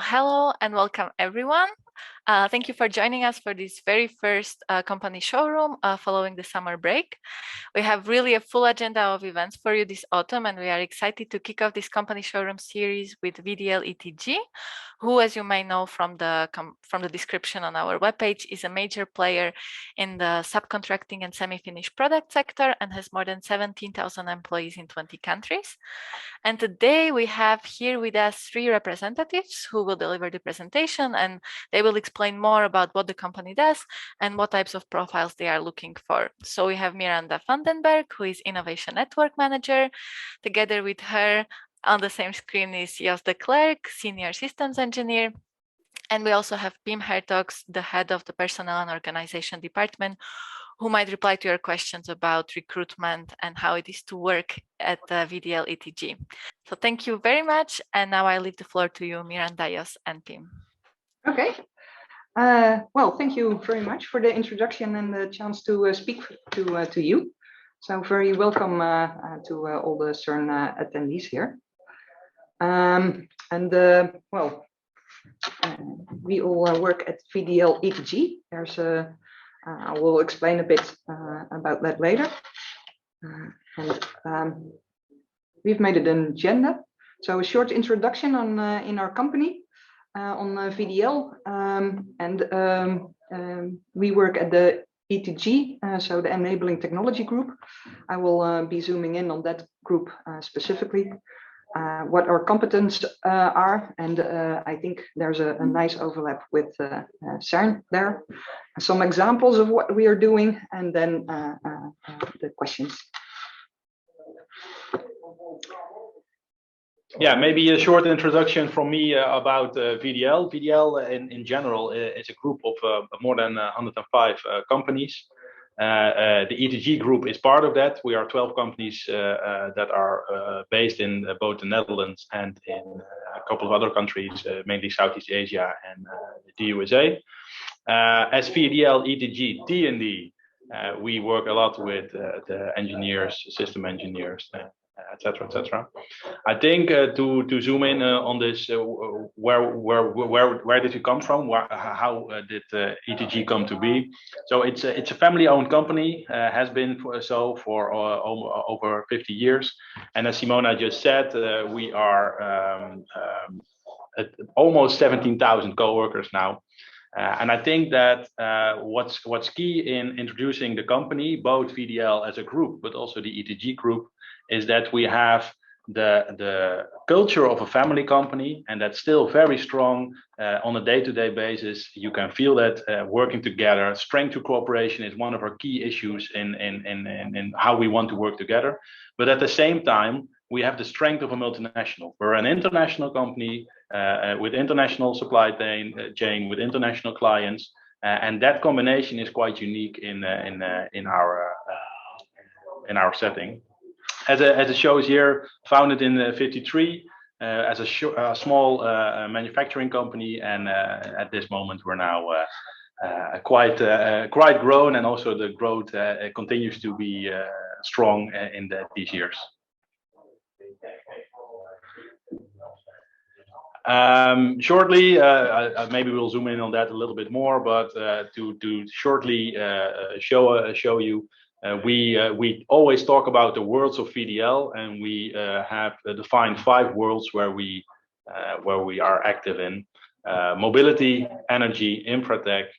hello and welcome everyone. Thank you for joining us for this very first company showroom following the summer break. We have really a full agenda of events for you this autumn, and we are excited to kick off this company showroom series with VDL ETG, who, as you may know from the description on our webpage, is a major player in the subcontracting and semi-finished product sector and has more than 17,000 employees in 20 countries. And today we have here with us 3 representatives who will deliver the presentation, and they will explain more about what the company does and what types of profiles they are looking for. So we have Miranda Vandenberg, who is Innovation Network Manager. Together with her on the same screen is Jos de Klerk, Senior Systems Engineer. And we also have Pim Hertogs, the head of the Personnel and Organization Department, who might reply to your questions about recruitment and how it is to work at VDL ETG. So thank you very much. And now I leave the floor to you, Miranda, Jos, and Pim. Okay. Well, thank you very much for the introduction and the chance to speak to you. So very welcome to all the CERN attendees here. We all work at VDL ETG. There's I will explain a bit about that later. We've made it an agenda. So a short introduction on in our company. On VDL, we work at the ETG, so the Enabling Technology Group. I will be zooming in on that group specifically, what our competence are, and I think there's a nice overlap with CERN there. Some examples of what we are doing, and then the questions. Yeah, maybe a short introduction from me about VDL. VDL in general is a group of more than 105 companies. The ETG group is part of that. We are 12 companies that are based in both the Netherlands and in a couple of other countries, mainly Southeast Asia and the USA. As VDL ETG T&D, we work a lot with the engineers, system engineers, etc., etc. I think to zoom in on this, where did you come from? How did ETG come to be? So it's a family-owned company, has been for over 50 years. And as Simona just said, we are at almost 17,000 co-workers now. And I think that what's key in introducing the company, both VDL as a group, but also the ETG group, is that we have the culture of a family company, and that's still very strong on a day-to-day basis. You can feel that working together, strength to cooperation is one of our key issues in how we want to work together. But at the same time, we have the strength of a multinational. We're an international company with international supply chain, with international clients, and that combination is quite unique in our setting. As it shows here, founded in '53 as a small manufacturing company, and at this moment we're now quite grown, and also the growth continues to be strong in these years. Shortly, maybe we'll zoom in on that a little bit more, but to shortly show you. We always talk about the worlds of VDL, and we have defined 5 worlds where we are active in: mobility, energy, infratech,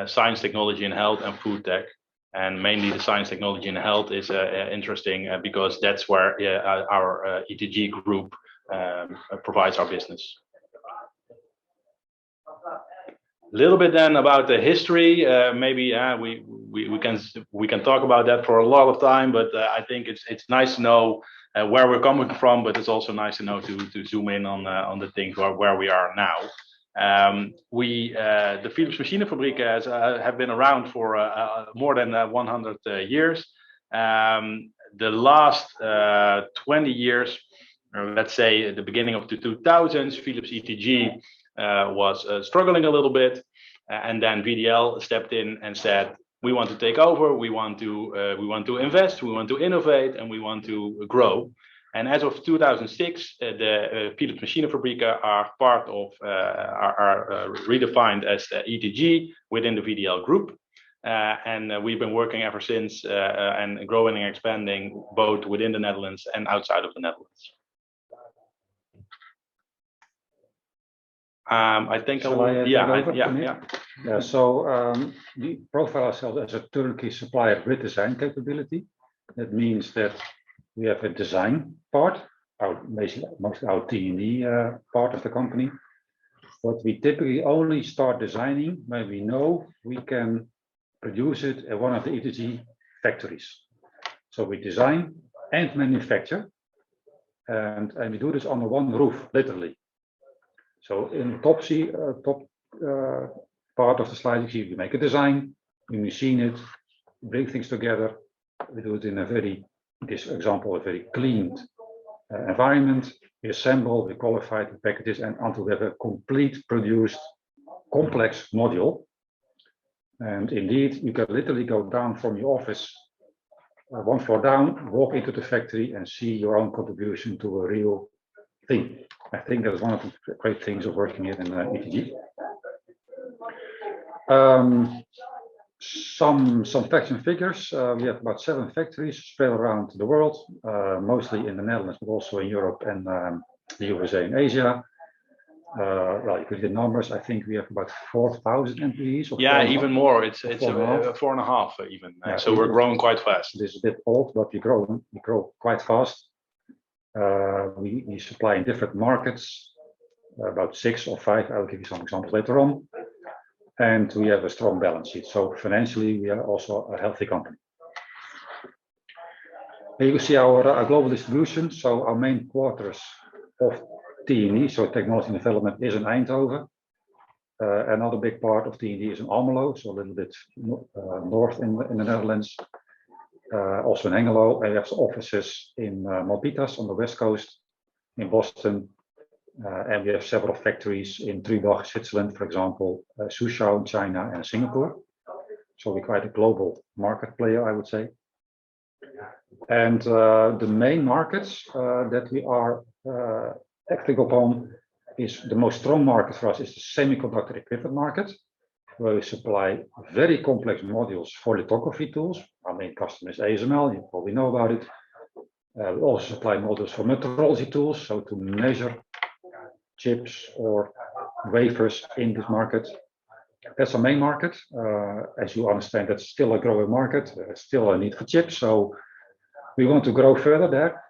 science, technology, and health, and food tech. And mainly the science, technology, and health is interesting because that's where our ETG group provides our business. A little bit then about the history. Maybe we can talk about that for a lot of time, but I think it's nice to know where we're coming from, but it's also nice to know to zoom in on the things where we are now. The Philips Machinefabrieken have been around for more than 100 years. The last 20 years, let's say at the beginning of the 2000s, Philips ETG was struggling a little bit, and then VDL stepped in and said, we want to take over, we want to invest, we want to innovate, and we want to grow. And as of 2006, the Pieter Machinefabrieken are part of, are redefined as ETG within the VDL Group. And we've been working ever since and growing and expanding both within the Netherlands and outside of the Netherlands. I think So we profile ourselves as a turnkey supplier with design capability. That means that we have a design part, mostly our T&D part of the company. But we typically only start designing when we know we can produce it at one of the ETG factories. So we design and manufacture, and we do this under one roof, literally. So in the top part of the slide, you see we make a design, we machine it, bring things together. We do it in a very, in this example, a very cleaned environment. We assemble, we qualify the packages, and until we have a complete produced complex module. And indeed, you can literally go down from your office, one floor down, walk into the factory, and see your own contribution to a real thing. I think that's one of the great things of working here in ETG. Some facts and figures. We have about 7 factories spread around the world, mostly in the Netherlands, but also in Europe and the USA and Asia. Well, you could get numbers. I think we have about 4,000 employees. Yeah, even more. It's 4.5 even. Yeah, so we're growing quite fast. This is a bit old, but we grow quite fast. We supply in different markets, about 6 or 5. I'll give you some examples later on. And we have a strong balance sheet. So financially, we are also a healthy company. Here you can see our global distribution. So our main quarters of T&D, so technology and development, is in Eindhoven. Another big part of T&D is in Almelo, so a little bit north in the Netherlands. Also in Hengelo, and we have offices in Malpitas on the west coast, in Boston, and we have several factories in Trudach, Switzerland, for example, Suzhou in China, and Singapore. So we're quite a global market player, I would say. And the main markets that we are acting upon is the most strong market for us is the semiconductor equipment market, where we supply very complex modules for lithography tools. Our main customer is ASML, you probably know about it. We also supply modules for metrology tools, so to measure chips or wafers in this market. That's our main market. As you understand, that's still a growing market, still a need for chips, so we want to grow further there.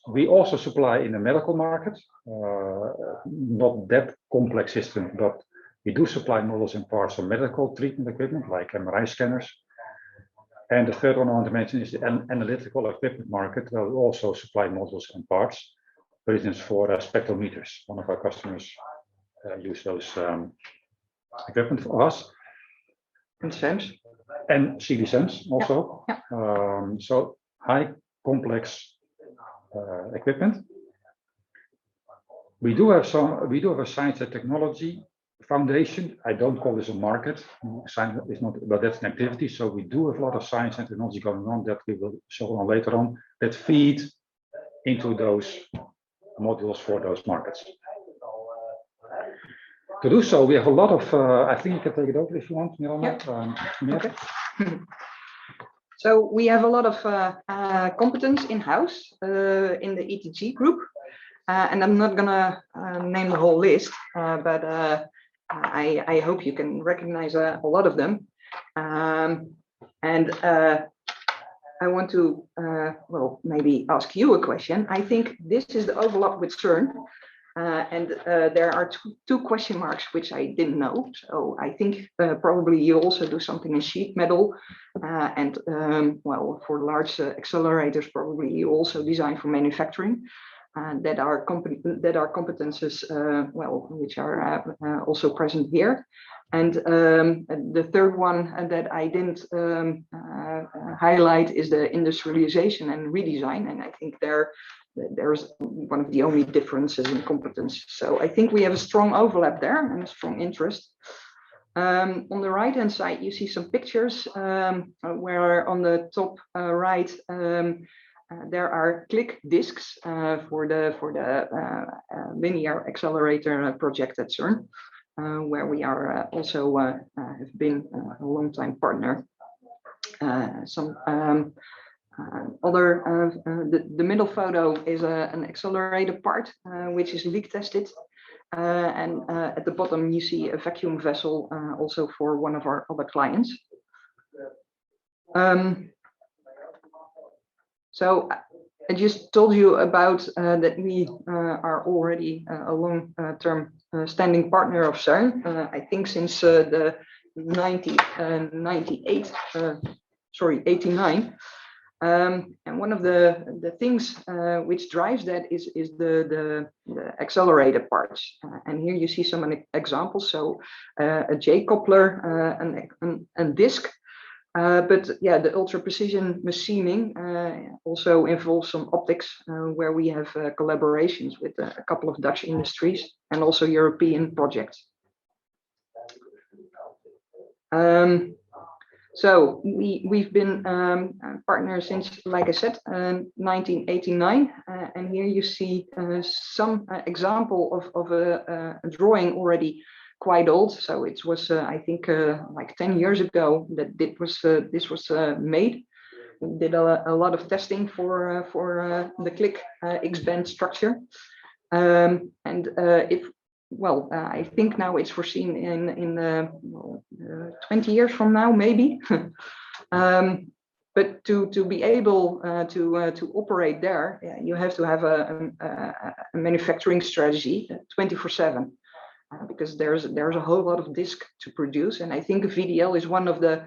We also supply in the medical market, not that complex system, but we do supply models and parts for medical treatment equipment like MRI scanners. And the third one I want to mention is the analytical equipment market, where we also supply modules and parts, for instance, for spectrometers. One of our customers use those equipment for us. And SEMS. And CD SEMS also. Yeah. Yeah. So high complex equipment. We do have a science and technology foundation. I don't call this a market. Science is not, but that's an activity. So we do have a lot of science and technology going on that we will show on later on that feed into those modules for those markets. To do so, we have a lot of. I think you can take it over if you want, Miranda. Yeah. Okay. So we have a lot of competence in-house in the ETG group, and I'm not gonna name the whole list, but I hope you can recognize a lot of them. And I want to, well, maybe ask you a question. I think this is the overlap with CERN, and there are two question marks which I didn't know. So I think probably you also do something in sheet metal, and well, for large accelerators, probably you also design for manufacturing. That are competences, well, which are also present here. And the third one that I didn't highlight is the industrialization and redesign. And I think there's one of the only differences in competence. So I think we have a strong overlap there and a strong interest. On the right-hand side, you see some pictures where on the top right, there are click discs for the linear accelerator project at CERN, where we are also have been a long-time partner. The middle photo is an accelerator part, which is leak tested. And at the bottom, you see a vacuum vessel also for one of our other clients. So I just told you about that we are already a long-term standing partner of CERN. I think since the 89. And one of the things which drives that is the accelerator parts. And here you see some examples. So a J coupler, and disc. But yeah, the ultra precision machining also involves some optics, where we have collaborations with a couple of Dutch industries and also European projects. So we've been partners since, like I said, 1989, and here you see some example of a drawing already quite old. So it was, I think, like 10 years ago that this was made. We did a lot of testing for the click X-band structure, and I think now it's foreseen in 20 years from now, maybe. But to be able to operate there, you have to have a manufacturing strategy 24/7, because there's a whole lot of disk to produce, and I think VDL is one of the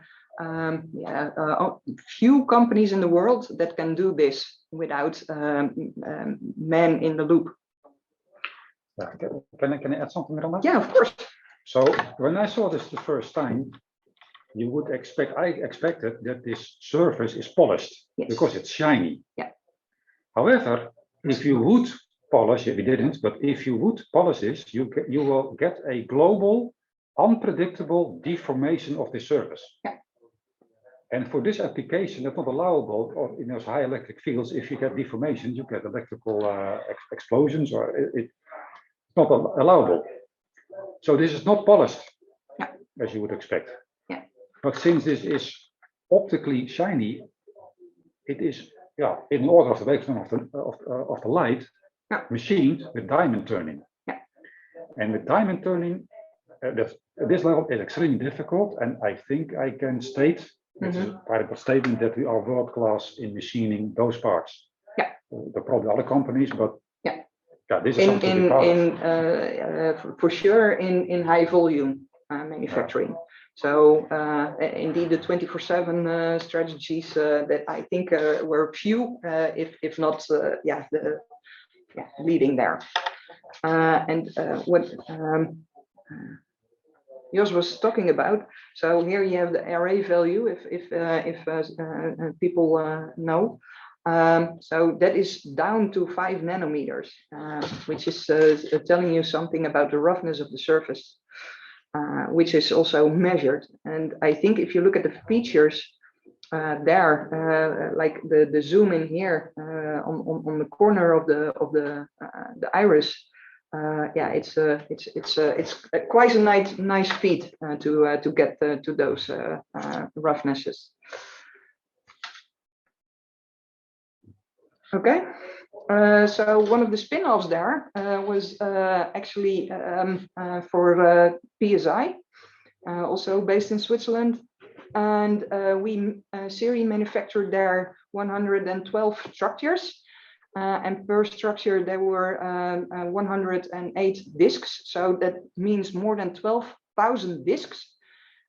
few companies in the world that can do this without man in the loop. Can I add something on that? Yeah, of course. So when I saw this the first time, I expected that this surface is polished, yes, because it's shiny. Yeah. However, if you would polish, we didn't, but if you would polish this, you will get a global, unpredictable deformation of the surface. Yeah. And for this application, that's not allowable, or in those high electric fields. If you get deformation, you get electrical explosions, or it's not allowable. So this is not polished, yeah, as you would expect. Yeah. But since this is optically shiny, it is, in order of the wavelength of the light, yeah, machined with diamond turning. Yeah. And with diamond turning, this level is extremely difficult, and I think I can state, this is a private statement, that we are world class in machining those parts. Yeah. There are probably other companies, but this is for sure in high volume manufacturing. So indeed, the 24/7 strategies that I think were few, if not leading there. And what Jos was talking about. So here you have the array value, if people know. So that is down to 5 nanometers, which is telling you something about the roughness of the surface, which is also measured. And I think if you look at the features there, like the zoom in here on the corner of the iris, it's quite a nice feat to get to those roughnesses. Okay, so one of the spin-offs there was actually for PSI, also based in Switzerland, and we series manufactured there 112 structures, and per structure there were 108 discs, so that means more than 12,000 discs.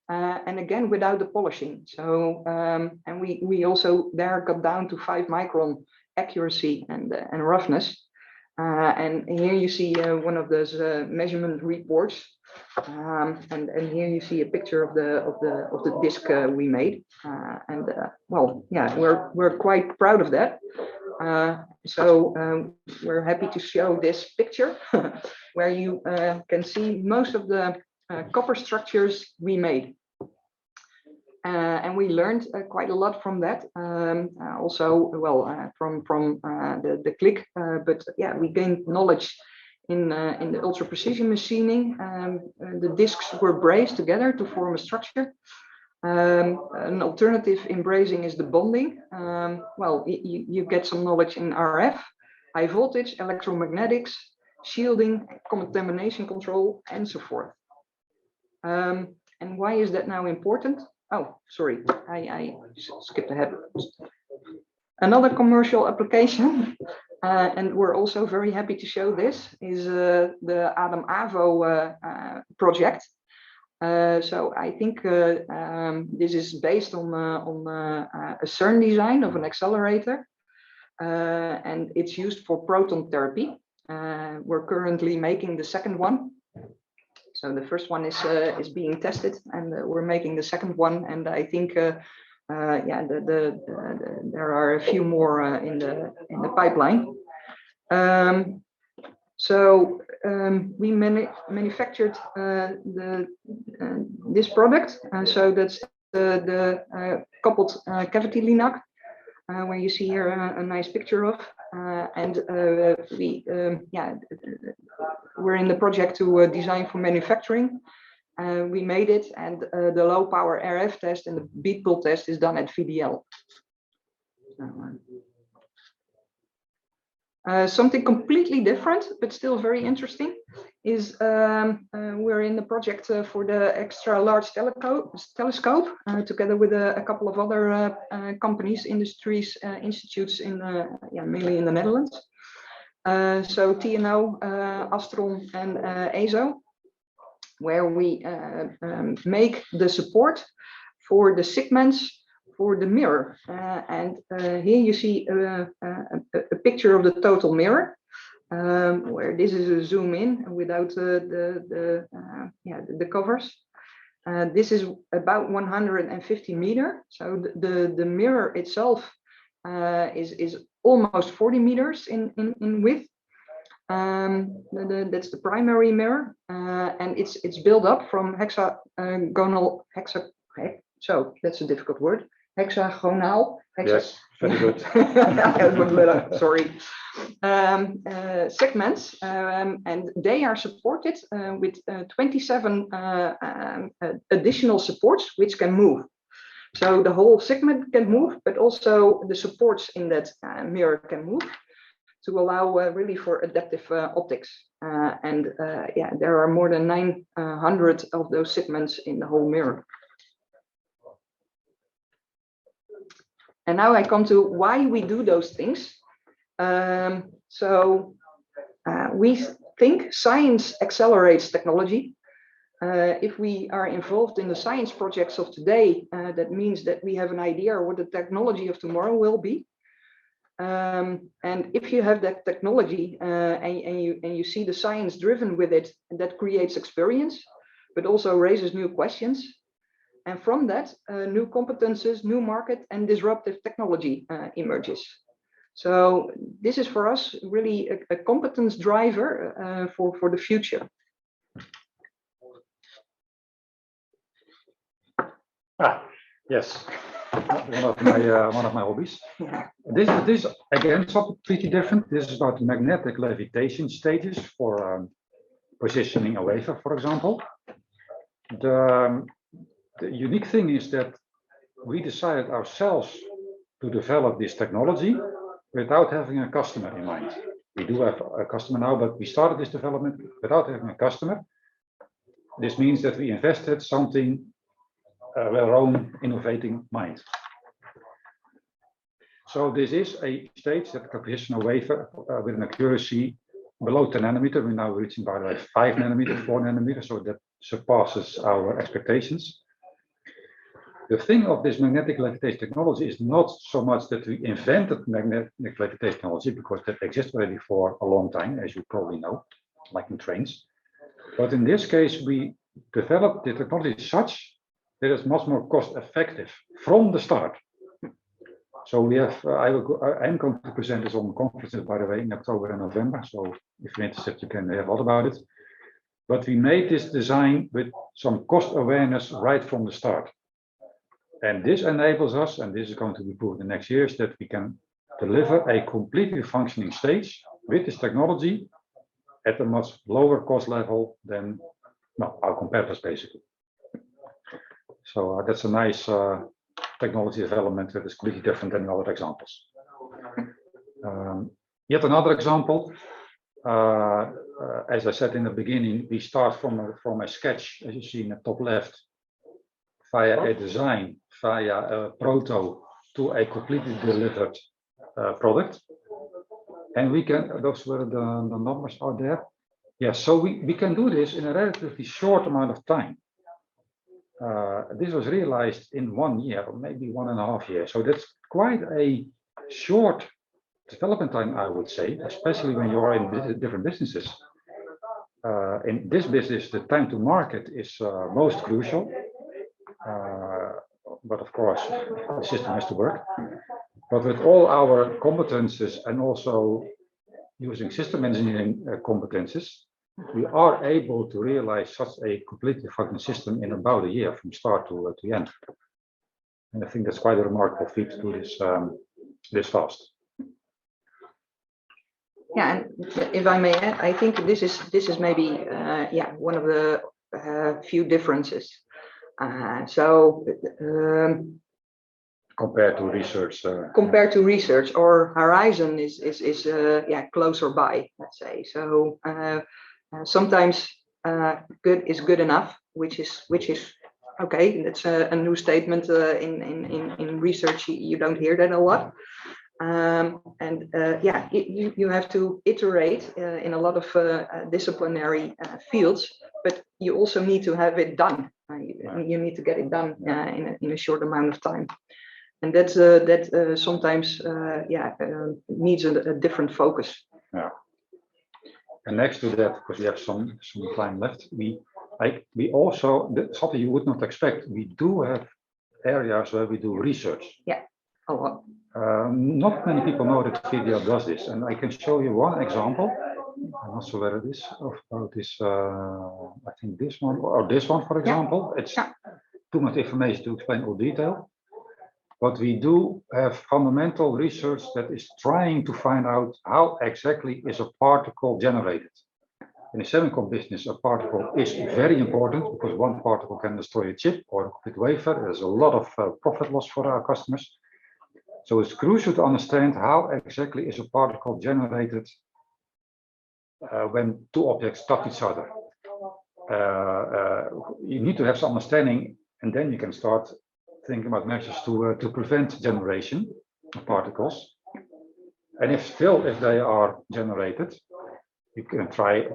And again, without the polishing. So, and we also there got down to 5 micron accuracy and roughness. And here you see one of those measurement reports. And here you see a picture of the disc we made. We're quite proud of that. So we're happy to show this picture where you can see most of the copper structures we made. And we learned quite a lot from that. Also, well, from the click, but yeah, we gained knowledge in the ultra precision machining. The discs were brazed together to form a structure. An alternative in brazing is the bonding. Well, you get some knowledge in RF, high voltage, electromagnetics, shielding, contamination control, and so forth. And why is that now important? Oh, sorry, I skipped ahead. Another commercial application, and we're also very happy to show this, is the Adam Avo project. So I think this is based on a CERN design of an accelerator, and it's used for proton therapy. We're currently making the second one. So the first one is being tested, and we're making the second one. And I think, yeah, there are a few more in the pipeline. So we manufactured this product. So that's the coupled cavity linac, where you see here a nice picture of. And yeah, we're in the project to design for manufacturing. We made it, and the low power RF test and the bead pull test is done at VDL. Something completely different, but still very interesting, is we're in the project for the extra large telescope together with a couple of other companies, industries, institutes in yeah, mainly in the Netherlands. So TNO, Astron, and ESO, where we make the support for the segments for the mirror. And here you see a picture of the total mirror, where this is a zoom in without the covers. This is about 150 meters. So the mirror itself is almost 40 meters in width. That's the primary mirror, and it's built up from hexagonal so that's a difficult word. Hexagonal. Yes, very good. Sorry. Segments, and they are supported with 27 additional supports which can move. So the whole segment can move, but also the supports in that mirror can move to allow really for adaptive optics. And yeah, there are more than 900 of those segments in the whole mirror. And now I come to why we do those things. So we think science accelerates technology. If we are involved in the science projects of today, that means that we have an idea what the technology of tomorrow will be. And if you have that technology and you see the science driven with it, that creates experience, but also raises new questions. And from that, new competences, new market, and disruptive technology emerges. So this is for us really a competence driver for the future. Yes, one of my hobbies. This again something pretty different. This is about magnetic levitation stages for positioning a wafer, for example. The unique thing is that we decided ourselves to develop this technology without having a customer in mind. We do have a customer now, but we started this development without having a customer. This means that we invested something with our own innovating mind. So this is a stage that can position a wafer with an accuracy below 10 nanometer. We're now reaching, by the way, 5 nanometer, 4 nanometer, so that surpasses our expectations. The thing of this magnetic levitation technology is not so much that we invented magnetic levitation technology, because that exists already for a long time, as you probably know, like in trains. But in this case, we developed the technology such that it's much more cost effective from the start. So we have, I'm going to present this on conferences, by the way, in October and November. So if you're interested, you can hear all about it. But we made this design with some cost awareness right from the start. And this enables us, and this is going to be proved in the next years, that we can deliver a completely functioning stage with this technology at a much lower cost level than our competitors, basically. So that's a nice technology development that is completely different than the other examples. Yet another example, as I said in the beginning, we start from a sketch, as you see in the top left, via a design, via a proto, to a completely delivered product. And we can, those were the numbers out there. Yeah, so we can do this in a relatively short amount of time. This was realized in 1 year, or maybe 1.5 years. So that's quite a short development time, I would say, especially when you're in different businesses. In this business, the time to market is most crucial. But of course, the system has to work. But with all our competences and also using system engineering competences, we are able to realize such a completely functioning system in about a year from start to end. And I think that's quite a remarkable feat to do this this fast. Yeah, and if I may add, I think this is maybe one of the few differences. Compared to research, or horizon is closer by, let's say. So sometimes good is good enough, which is okay. That's a new statement in research. You don't hear that a lot. You have to iterate in a lot of disciplinary fields, but you also need to have it done. You need to get it done in a short amount of time, and that sometimes needs a different focus. Yeah. And next to that, because we have some time left, we also, something you would not expect, we do have areas where we do research. Yeah, a lot. Not many people know that VDL does this, and I can show you one example. I'm not sure where it is about this. I think this one or this one, for example. It's too much information to explain all detail. But we do have fundamental research that is trying to find out how exactly is a particle generated. In the semiconductor business, a particle is very important because one particle can destroy a chip or a complete wafer. There's a lot of profit loss for our customers. So it's crucial to understand how exactly is a particle generated when two objects touch each other. You need to have some understanding, and then you can start thinking about measures to prevent generation of particles. And if they are generated, you can try.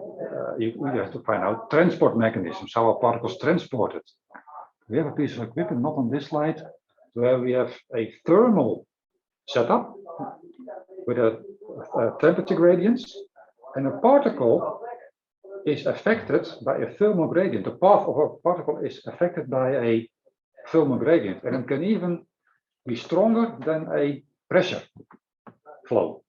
You have to find out transport mechanisms, how are particles transported. We have a piece of equipment, not on this slide, where we have a thermal setup with a temperature gradients, and a particle is affected by a thermal gradient. The path of a particle is affected by a thermal gradient, and it can even be stronger than a pressure flow.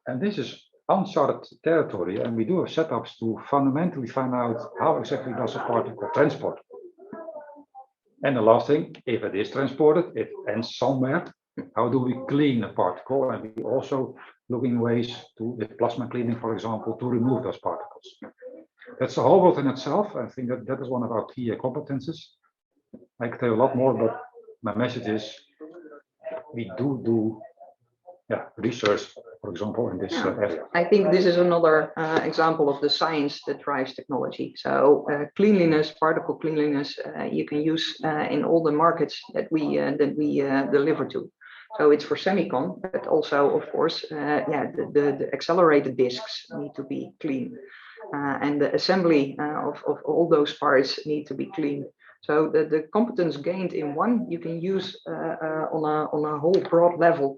And this is uncharted territory, and we do have setups to fundamentally find out how exactly does a particle transport. And the last thing, if it is transported, it ends somewhere. How do we clean a particle? And we also looking ways to, with plasma cleaning, for example, to remove those particles. That's a whole world in itself. I think that is one of our key competences. I can tell you a lot more, but my message is we do research, for example, in this area. I think this is another example of the science that drives technology. So cleanliness, particle cleanliness, you can use in all the markets that we deliver to. So it's for semicon, but also, of course, the accelerated discs need to be clean, and the assembly of all those parts need to be clean. So the competence gained in one, you can use on a whole broad level,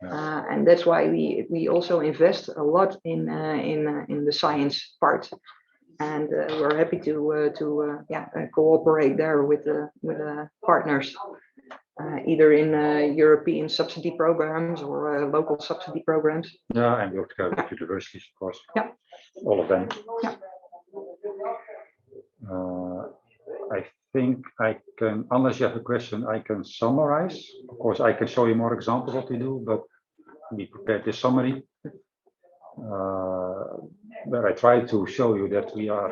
and that's why we also invest a lot in the science part, and we're happy to cooperate there with partners. Either in European subsidy programs or local subsidy programs. Yeah, and we work together with universities, of course. Yeah. All of them. Yeah. I think I can, unless you have a question, I can summarize. Of course, I can show you more examples of what we do, but we prepared this summary where I try to show you that we are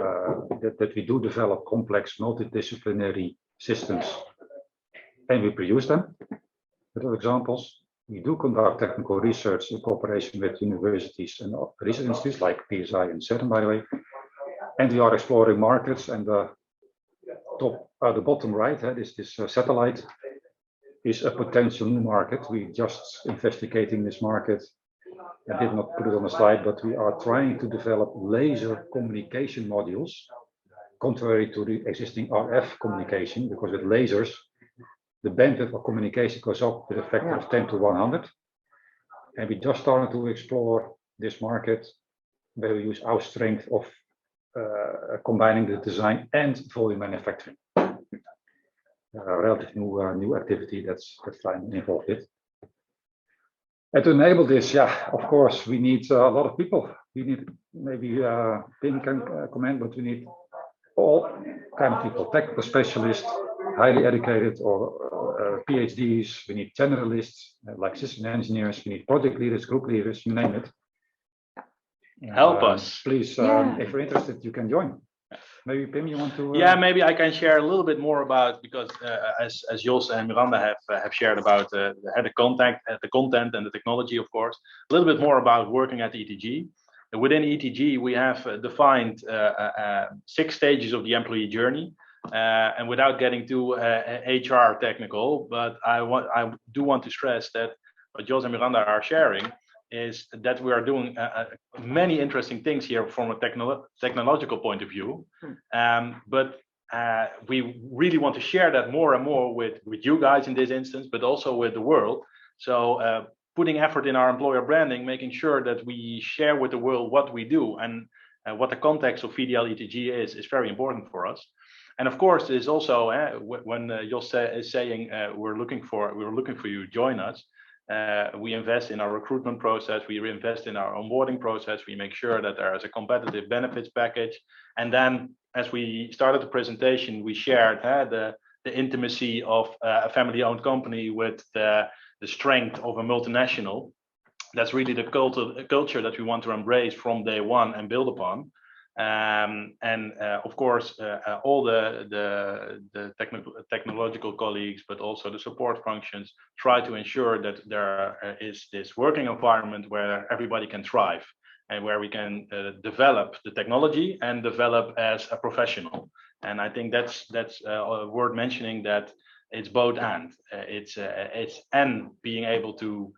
that we do develop complex multidisciplinary systems, and we produce them. With examples, we do conduct technical research in cooperation with universities and research institutes like PSI and CERN, by the way. And we are exploring markets. And the bottom right, this satellite is a potential new market. We just investigating this market. I did not put it on the slide, but we are trying to develop laser communication modules, contrary to the existing RF communication, because with lasers, the bandwidth of communication goes up with a factor of 10 to 100. And we just started to explore this market where we use our strength of combining the design and volume manufacturing. Relative new activity that's I'm involved with. And to enable this, of course, we need a lot of people. We need maybe Pim can comment, but we need all kind of people, technical specialists, highly educated or PhDs. We need generalists like system engineers. We need project leaders, group leaders, you name it. Help us. Please, if you're interested, you can join. Maybe Pim, you want to? Yeah, maybe I can share a little bit more about, because as Jos and Miranda have shared about the content and the technology, of course, a little bit more about working at ETG. Within ETG, we have defined 6 stages of the employee journey, and without getting too HR technical, but I do want to stress that what Jos and Miranda are sharing is that we are doing many interesting things here from a technological point of view, but we really want to share that more and more with you guys in this instance, but also with the world. So putting effort in our employer branding, making sure that we share with the world what we do and what the context of VDL ETG is very important for us. And of course, there's also when Jos is saying we're looking for you, join us. We invest in our recruitment process, we invest in our onboarding process, we make sure that there is a competitive benefits package. And then as we started the presentation, we shared the intimacy of a family-owned company with the strength of a multinational. That's really the culture that we want to embrace from day one and build upon. Of course, all the technological colleagues, but also the support functions, try to ensure that there is this working environment where everybody can thrive and where we can develop the technology and develop as a professional. And I think that's worth mentioning, that it's both and. It's and being able to,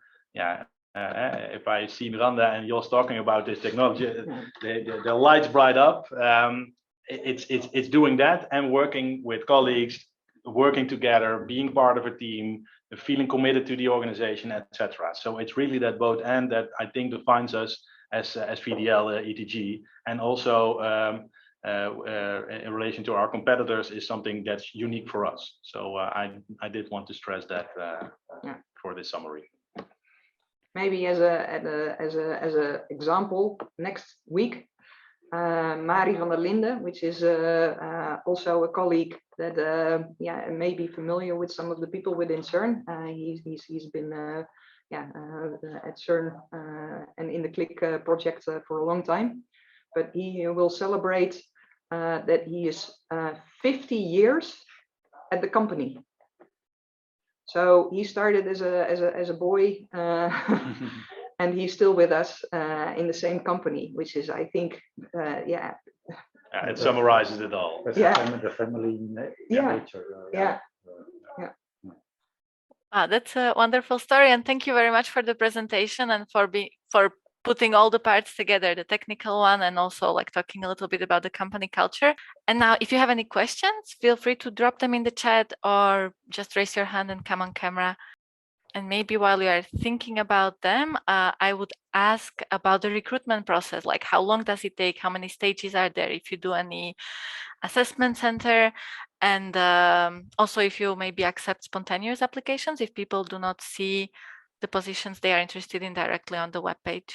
if I see Miranda and Jos talking about this technology, the lights bright up. It's doing that and working with colleagues, working together, being part of a team, feeling committed to the organization, etc. So it's really that both and that I think defines us as VDL ETG, and also in relation to our competitors is something that's unique for us. So I did want to stress that for this summary. Maybe as a example, next week, Mari van der Linden, which is also a colleague that may be familiar with some of the people within CERN. He's been at CERN and in the CLIC project for a long time, but he will celebrate that he is 50 years at the company. So he started as a boy, and he's still with us in the same company, which is, I think, it summarizes it all. The family nature. That's a wonderful story, and thank you very much for the presentation and for putting all the parts together, the technical one, and also like talking a little bit about the company culture. And now, if you have any questions, feel free to drop them in the chat or just raise your hand and come on camera. And maybe while you are thinking about them, I would ask about the recruitment process. Like, how long does it take? How many stages are there? If you do any assessment center, and also if you maybe accept spontaneous applications, if people do not see the positions they are interested in directly on the webpage.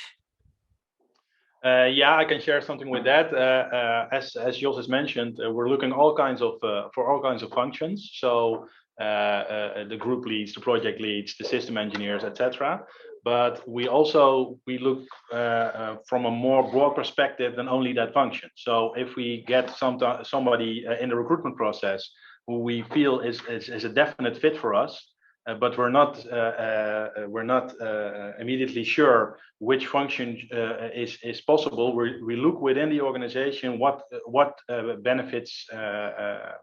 Yeah, I can share something with that. As Jos has mentioned, we're looking all kinds of for all kinds of functions. So the group leads, the project leads, the system engineers, etc. But we look from a more broad perspective than only that function. So if we get somebody in the recruitment process who we feel is a definite fit for us, but we're not immediately sure which function is possible. We look within the organization what benefits, how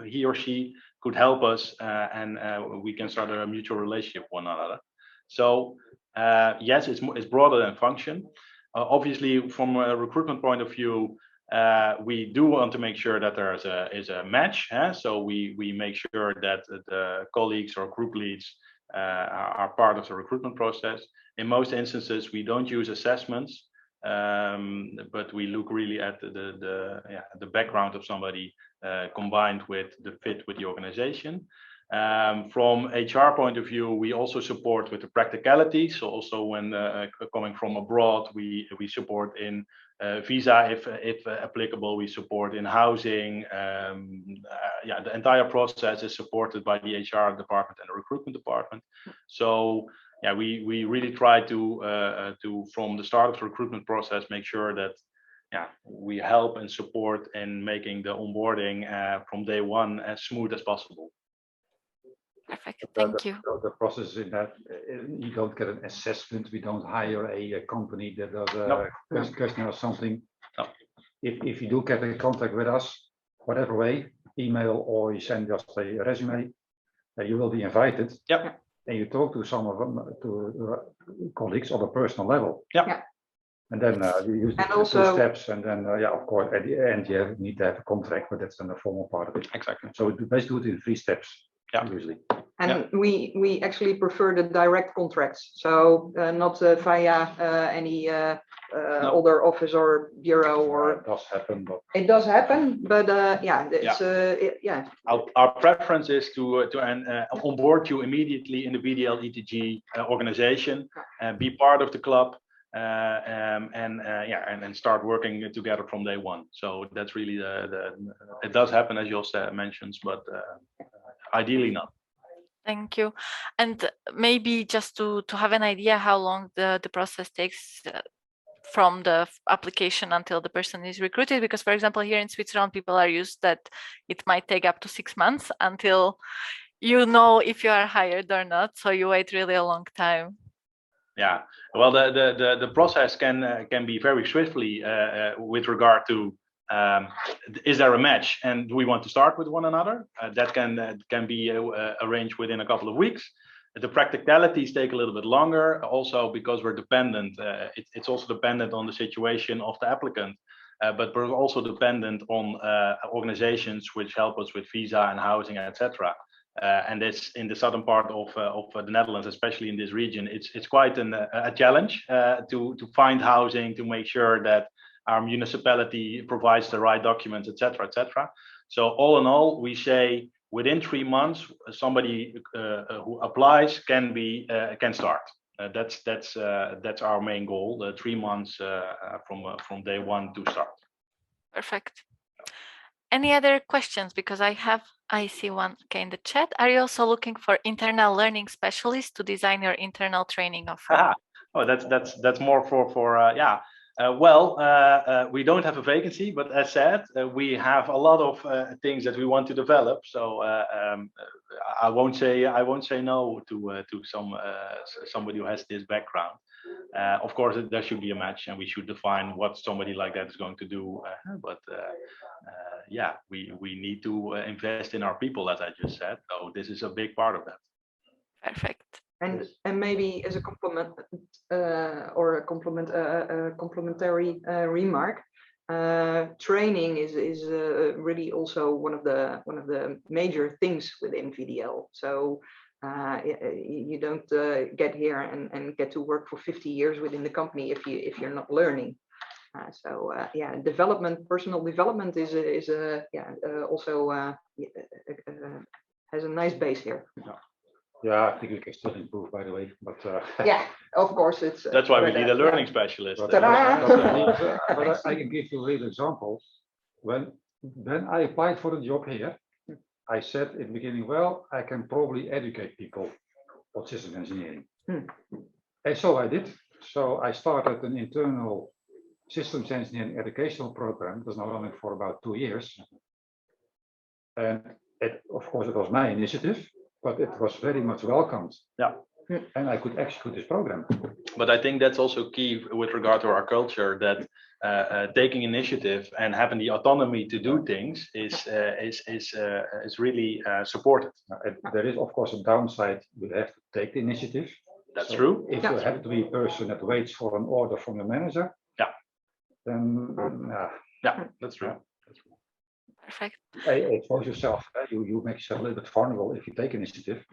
he or she could help us, and we can start a mutual relationship with one another. So yes, it's broader than function. Obviously, from a recruitment point of view, we do want to make sure that there is a match. So we make sure that the colleagues or group leads are part of the recruitment process. In most instances, we don't use assessments, but we look really at the background of somebody combined with the fit with the organization. From HR point of view, we also support with the practicalities. So also when coming from abroad, we support in visa if applicable. We support in housing. The entire process is supported by the HR department and the recruitment department. So yeah, we really try to from the start of the recruitment process make sure that we help and support in making the onboarding from day one as smooth as possible. Perfect, thank you. The process in that you don't get an assessment. We don't hire a company that does a question or something. No. If you do get in contact with us, whatever way, email or you send us a resume, you will be invited. Yep. And you talk to some of them, to colleagues on a personal level. Yep. And then you use the two steps, and then of course at the end you need to have a contract, but that's then the formal part of it. Exactly. So we basically do it in 3 steps. Yeah. Usually. And we actually prefer the direct contracts, so not via any other office or bureau. Or it does happen, but it does happen, but Our preference is to onboard you immediately in the VDL ETG organization, be part of the club, and start working together from day one. So that's really it does happen, as Jos mentions, but ideally not. Thank you. And maybe just to have an idea how long the process takes from the application until the person is recruited, because for example here in Switzerland people are used that it might take up to 6 months until you know if you are hired or not, so you wait really a long time. Yeah, well, the process can be very swiftly with regard to is there a match and do we want to start with one another? That can be arranged within a couple of weeks. The practicalities take a little bit longer, also because we're dependent. It's also dependent on the situation of the applicant, but we're also dependent on organizations which help us with visa and housing, etc. And this in the southern part of the Netherlands, especially in this region, it's quite a challenge to find housing, to make sure that our municipality provides the right documents, etc., etc. So all in all, we say within 3 months, somebody who applies can start. That's our main goal. 3 months from day one to start. Perfect. Any other questions? Because I see one in the chat. Are you also looking for internal learning specialists to design your internal training offer? Oh, that's more for we don't have a vacancy, but as said, we have a lot of things that we want to develop. So I won't say no to somebody who has this background. Of course, there should be a match, and we should define what somebody like that is going to do. We need to invest in our people, as I just said. So this is a big part of that. Perfect. And maybe as a compliment or a complementary remark, training is really also one of the major things within VDL. So you don't get here and get to work for 50 years within the company if you're not learning. Personal development is also has a nice base here. Yeah. Yeah, I think we can still improve, by the way. But Yeah, of course, it's. That's why we need a learning specialist. but I can give you a real example. When I applied for the job here, I said in the beginning, well, I can probably educate people on systems engineering. And so I did. So I started an internal systems engineering educational program that's now running for about 2 years. And of course, it was my initiative, but it was very much welcomed. Yeah. And I could execute this program. But I think that's also key with regard to our culture, that taking initiative and having the autonomy to do things is really supported. There is, of course, a downside. You have to take the initiative. That's true. If you have to be a person that waits for an order from your manager, then yeah, that's true. Perfect. Expose yourself. You make yourself a little bit vulnerable if you take initiative.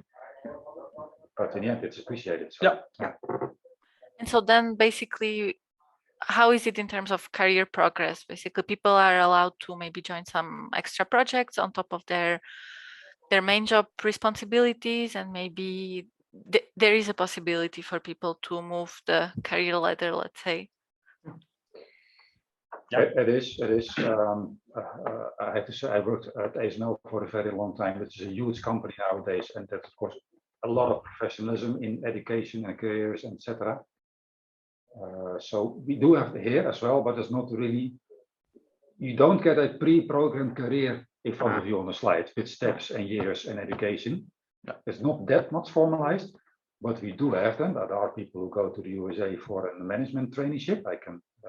But in the end, it's appreciated. So. Yeah. And so then basically, how is it in terms of career progress? Basically, people are allowed to maybe join some extra projects on top of their main job responsibilities, and maybe there is a possibility for people to move the career ladder, let's say. Yeah. It is. I have to say, I worked at ASML for a very long time, which is a huge company nowadays, and that's of course a lot of professionalism in education and careers, etc. So we do have it here as well, but it's not really. You don't get a pre-programmed career in front of you on a slide with steps and years and education. It's not that much formalized, but we do have them. There are people who go to the USA for a management traineeship.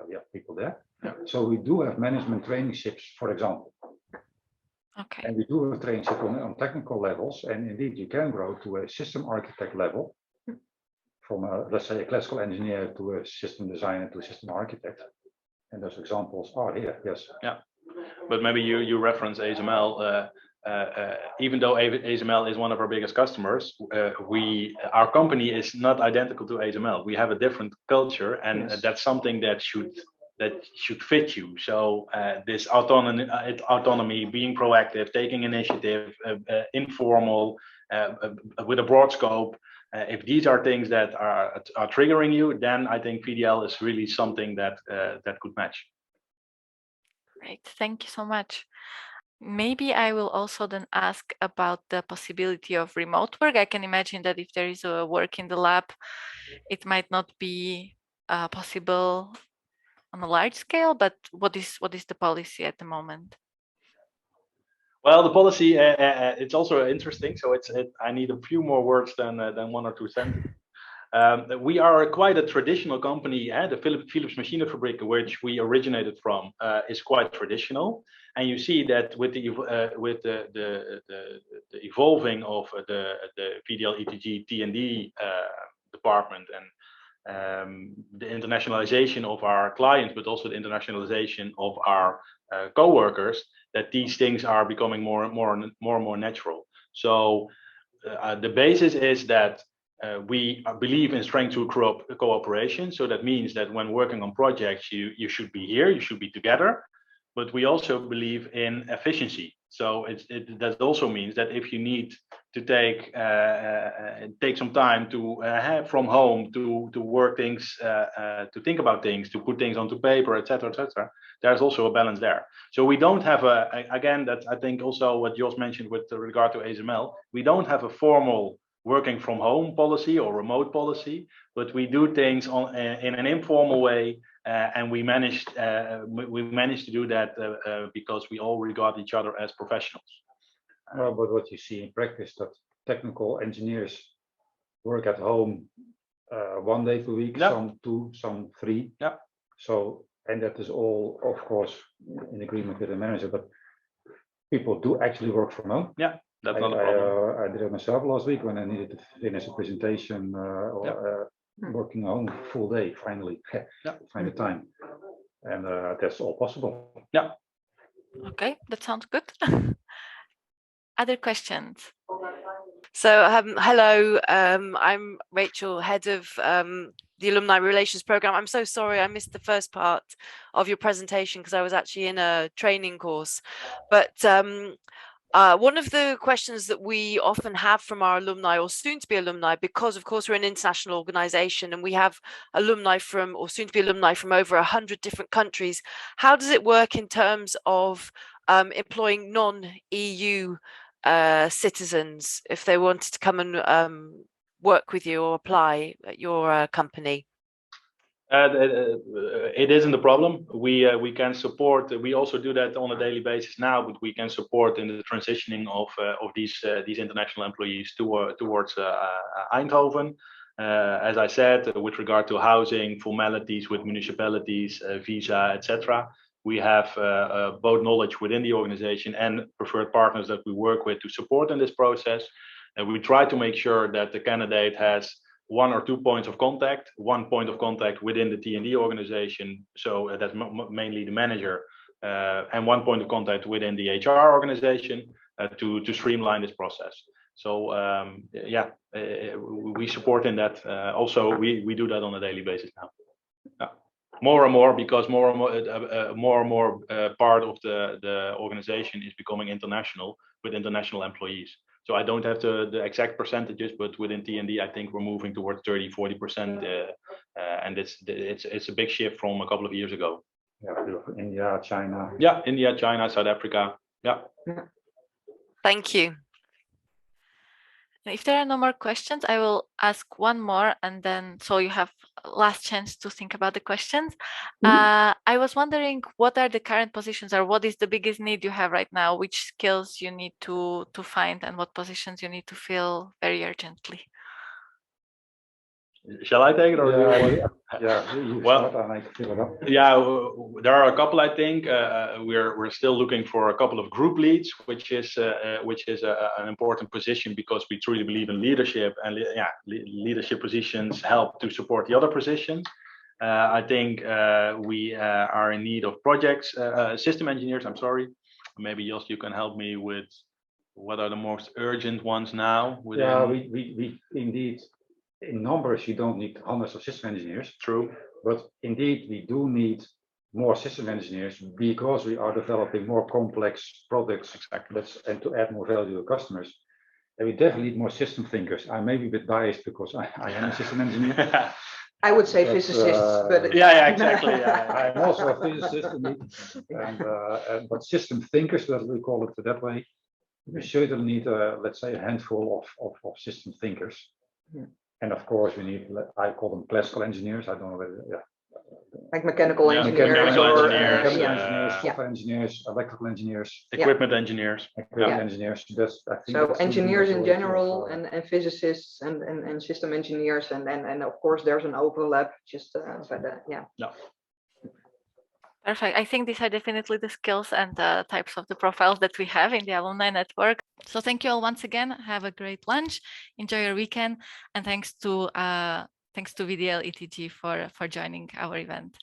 We have people there. Yeah. So we do have management traineeships, for example. Okay. And we do have traineeship on technical levels, and indeed you can grow to a system architect level, from let's say a classical engineer to a system designer to a system architect. And those examples are here, yes. Yeah, but maybe you reference ASML. Even though ASML is one of our biggest customers, our company is not identical to ASML. We have a different culture, and that's something that should fit you. So this autonomy, being proactive, taking initiative, informal, with a broad scope. If these are things that are triggering you, then I think VDL is really something that could match. Great, thank you so much. Maybe I will also then ask about the possibility of remote work. I can imagine that if there is a work in the lab, it might not be possible on a large scale, but what is the policy at the moment? Well, the policy, it's also interesting. So I need a few more words than 1 or 2 sentences. We are quite a traditional company. The Philips Machinefabriek, which we originated from, is quite traditional. And you see that with the evolving of the VDL ETG T&D department, and the internationalization of our clients, but also the internationalization of our co-workers, that these things are becoming more and more natural. So the basis is that we believe in strength through cooperation. So that means that when working on projects, you should be here, you should be together. But we also believe in efficiency. So that also means that if you need to take some time to have from home to work things, to think about things, to put things onto paper, etc., there's also a balance there. So we don't have again, that I think also what Jos mentioned with regard to ASML, we don't have a formal working from home policy or remote policy, but we do things in an informal way, and we managed to do that because we all regard each other as professionals. Well, but what you see in practice, that technical engineers work at home 1 day per week, some 2, some 3. Yeah. So, and that is all, of course, in agreement with the manager, but people do actually work from home. Yeah. That's not a problem. I did it myself last week when I needed to finish a presentation, working home full day, finally, find the time. And that's all possible. Yeah. Okay, that sounds good. Other questions? So, hello, I'm Rachel, head of the Alumni Relations Program. I'm so sorry I missed the first part of your presentation because I was actually in a training course. But One of the questions that we often have from our alumni or soon to be alumni, because of course we're an international organization and we have alumni from or soon to be alumni from over 100 different countries. How does it work in terms of employing non-EU citizens if they wanted to come and work with you or apply at your company? It isn't a problem. We can support. We also do that on a daily basis now, but we can support in the transitioning of these international employees towards Eindhoven. As I said, with regard to housing, formalities with municipalities, visa, etc. We have both knowledge within the organization and preferred partners that we work with to support in this process. And we try to make sure that the candidate has 1 or 2 points of contact, 1 point of contact within the T&D organization, so that's mainly the manager, and 1 point of contact within the HR organization to streamline this process. So yeah, we support in that. Also, we do that on a daily basis now. Yeah. More and more, because more and more part of the organization is becoming international with international employees. So I don't have the exact percentages, but within T&D, I think we're moving towards 30–40%, and it's a big shift from a couple of years ago. Yeah, India, China. Yeah, India, China, South Africa. Yeah. Thank you. If there are no more questions, I will ask one more, and then so you have last chance to think about the questions. I was wondering, what are the current positions, or what is the biggest need you have right now? Which skills you need to find, and what positions you need to fill very urgently? Shall I take it, or well, I fill it up. Yeah, there are a couple. I think we're still looking for a couple of group leads, which is an important position because we truly believe in leadership, and leadership positions help to support the other positions. I think we are in need of projects, system engineers. I'm sorry, maybe Jos, you can help me with what are the most urgent ones now. Yeah, we indeed. In numbers, you don't need hundreds of system engineers. True. But indeed, we do need more system engineers because we are developing more complex products. Exactly. And to add more value to customers. And we definitely need more system thinkers. I may be a bit biased because I am a system engineer. I would say physicists, but yeah, exactly. Yeah. I'm also a physicist, but system thinkers, that we call it that way. We certainly need, let's say, a handful of system thinkers. Yeah. And of course, we need, I call them classical engineers. I don't know whether, like mechanical engineers, mechanical engineers, software engineers, electrical engineers, equipment engineers. Engineers. That's, I think, so engineers in general, and physicists and system engineers, and of course there's an overlap. Just yeah. Perfect. I think these are definitely the skills and the types of the profiles that we have in the alumni network. So thank you all once again. Have a great lunch. Enjoy your weekend, and thanks to VDL ETG for joining our event.